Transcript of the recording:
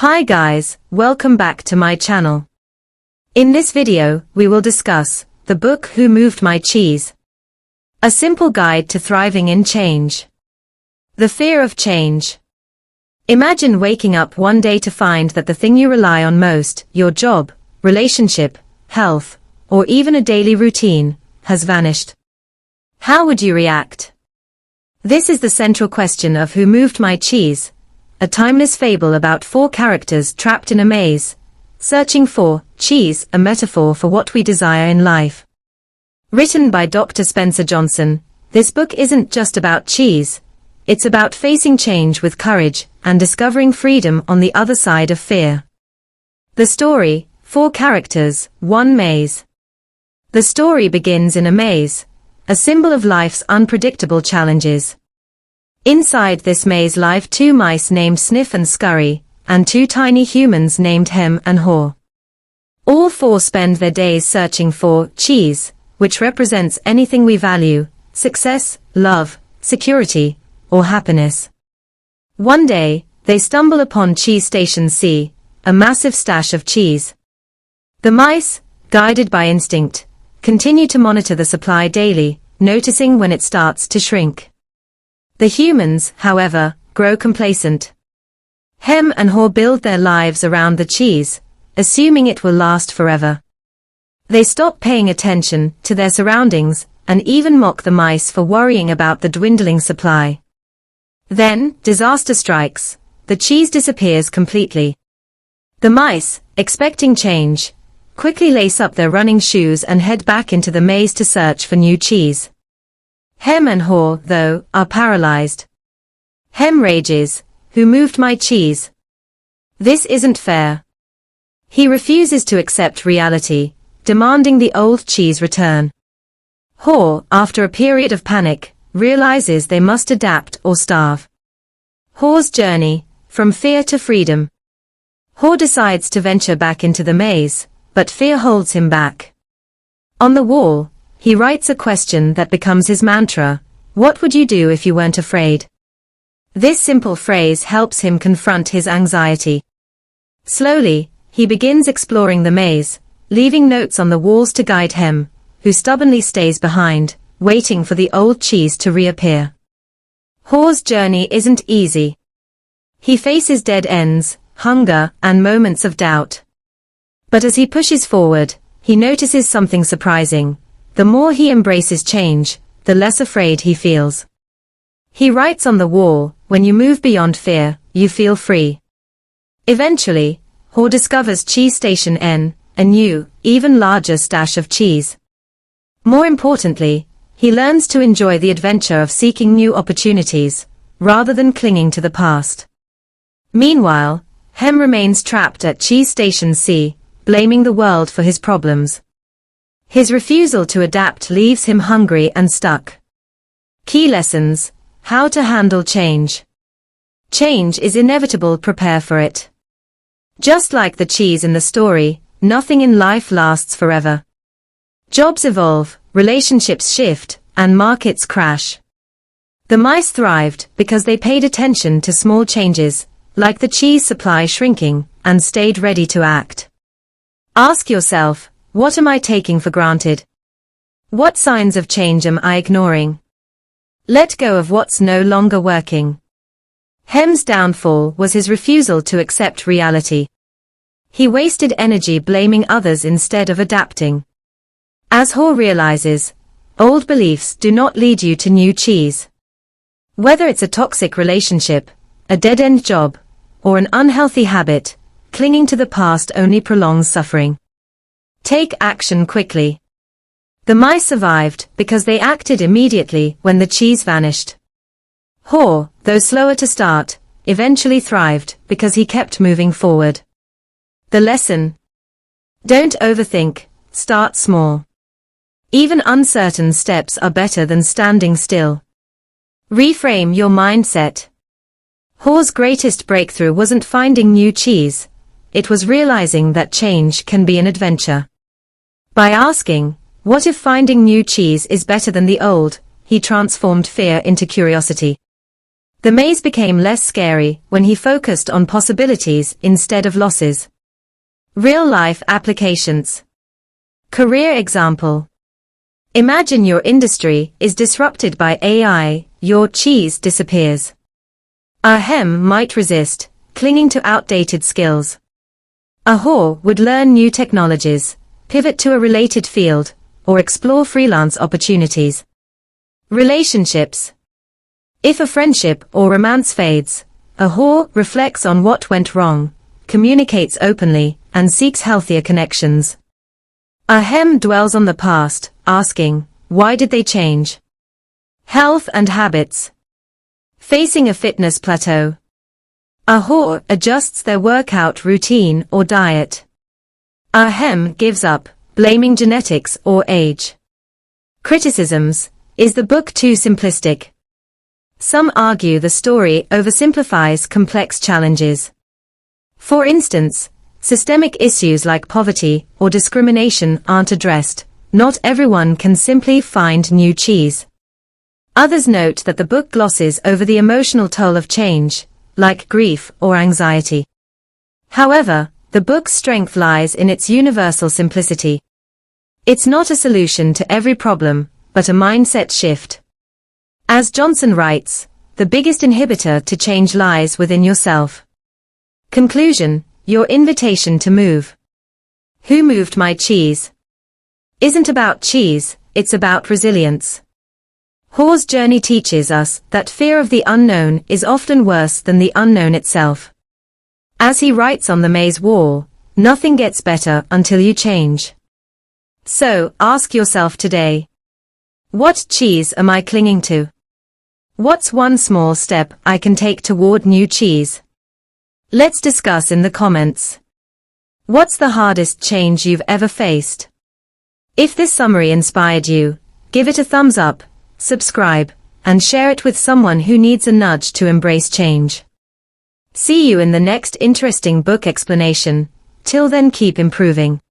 Hi guys, welcome back to my channel. In this video, we will discuss the book Who Moved My Cheese? A simple guide to thriving in change. The fear of change. Imagine waking up one day to find that the thing you rely on most, your job, relationship, health, or even a daily routine, has vanished. How would you react? This is the central question of Who Moved My Cheese? A timeless fable about four characters trapped in a maze, searching for cheese, a metaphor for what we desire in life. Written by Dr. Spencer Johnson, this book isn't just about cheese, it's about facing change with courage and discovering freedom on the other side of fear. The story, four characters, one maze. The story begins in a maze, a symbol of life's unpredictable challenges. Inside this maze live two mice named Sniff and Scurry, and two tiny humans named Hem and Haw. All four spend their days searching for cheese, which represents anything we value: success, love, security, or happiness. One day, they stumble upon Cheese Station C, a massive stash of cheese. The mice, guided by instinct, continue to monitor the supply daily, noticing when it starts to shrink. The humans, however, grow complacent. Hem and Haw build their lives around the cheese, assuming it will last forever. They stop paying attention to their surroundings, and even mock the mice for worrying about the dwindling supply. Then, disaster strikes. The cheese disappears completely. The mice, expecting change, quickly lace up their running shoes and head back into the maze to search for new cheese. Hem and Haw, though, are paralyzed. Hem rages, "Who moved my cheese? This isn't fair." He refuses to accept reality, demanding the old cheese return. Haw, after a period of panic, realizes they must adapt or starve. Haw's journey, from fear to freedom. Haw decides to venture back into the maze, but fear holds him back. On the wall, he writes a question that becomes his mantra: what would you do if you weren't afraid? This simple phrase helps him confront his anxiety. Slowly, he begins exploring the maze, leaving notes on the walls to guide Hem, who stubbornly stays behind, waiting for the old cheese to reappear. Haw's journey isn't easy. He faces dead ends, hunger, and moments of doubt. But as he pushes forward, he notices something surprising. The more he embraces change, the less afraid he feels. He writes on the wall, "When you move beyond fear, you feel free." Eventually, Haw discovers Cheese Station N, a new, even larger stash of cheese. More importantly, he learns to enjoy the adventure of seeking new opportunities, rather than clinging to the past. Meanwhile, Hem remains trapped at Cheese Station C, blaming the world for his problems. His refusal to adapt leaves him hungry and stuck. Key lessons: how to handle change. Change is inevitable, prepare for it. Just like the cheese in the story, nothing in life lasts forever. Jobs evolve, relationships shift, and markets crash. The mice thrived because they paid attention to small changes, like the cheese supply shrinking, and stayed ready to act. Ask yourself, what am I taking for granted? What signs of change am I ignoring? Let go of what's no longer working. Hem's downfall was his refusal to accept reality. He wasted energy blaming others instead of adapting. As Haw realizes, old beliefs do not lead you to new cheese. Whether it's a toxic relationship, a dead-end job, or an unhealthy habit, clinging to the past only prolongs suffering. Take action quickly. The mice survived because they acted immediately when the cheese vanished. Haw, though slower to start, eventually thrived because he kept moving forward. The lesson: don't overthink, start small. Even uncertain steps are better than standing still. Reframe your mindset. Haw's greatest breakthrough wasn't finding new cheese, it was realizing that change can be an adventure. By asking, what if finding new cheese is better than the old, he transformed fear into curiosity. The maze became less scary when he focused on possibilities instead of losses. Real-life applications. Career example. Imagine your industry is disrupted by AI, your cheese disappears. Ahem might resist, clinging to outdated skills. A whore would learn new technologies, pivot to a related field, or explore freelance opportunities. Relationships. If a friendship or romance fades, a whore reflects on what went wrong, communicates openly, and seeks healthier connections. A hem dwells on the past, asking, why did they change? Health and habits. Facing a fitness plateau. A whore adjusts their workout routine or diet. A hem gives up, blaming genetics or age. Criticisms. Is the book too simplistic? Some argue the story oversimplifies complex challenges. For instance, systemic issues like poverty or discrimination aren't addressed. Not everyone can simply find new cheese. Others note that the book glosses over the emotional toll of change, like grief or anxiety. However, the book's strength lies in its universal simplicity. It's not a solution to every problem, but a mindset shift. As Johnson writes, the biggest inhibitor to change lies within yourself. Conclusion, your invitation to move. Who Moved My Cheese? Isn't about cheese, it's about resilience. Whore's journey teaches us that fear of the unknown is often worse than the unknown itself. As he writes on the maze wall, nothing gets better until you change. So, ask yourself today. What cheese am I clinging to? What's one small step I can take toward new cheese? Let's discuss in the comments. What's the hardest change you've ever faced? If this summary inspired you, give it a thumbs up, subscribe, and share it with someone who needs a nudge to embrace change. See you in the next interesting book explanation. Till then, keep improving.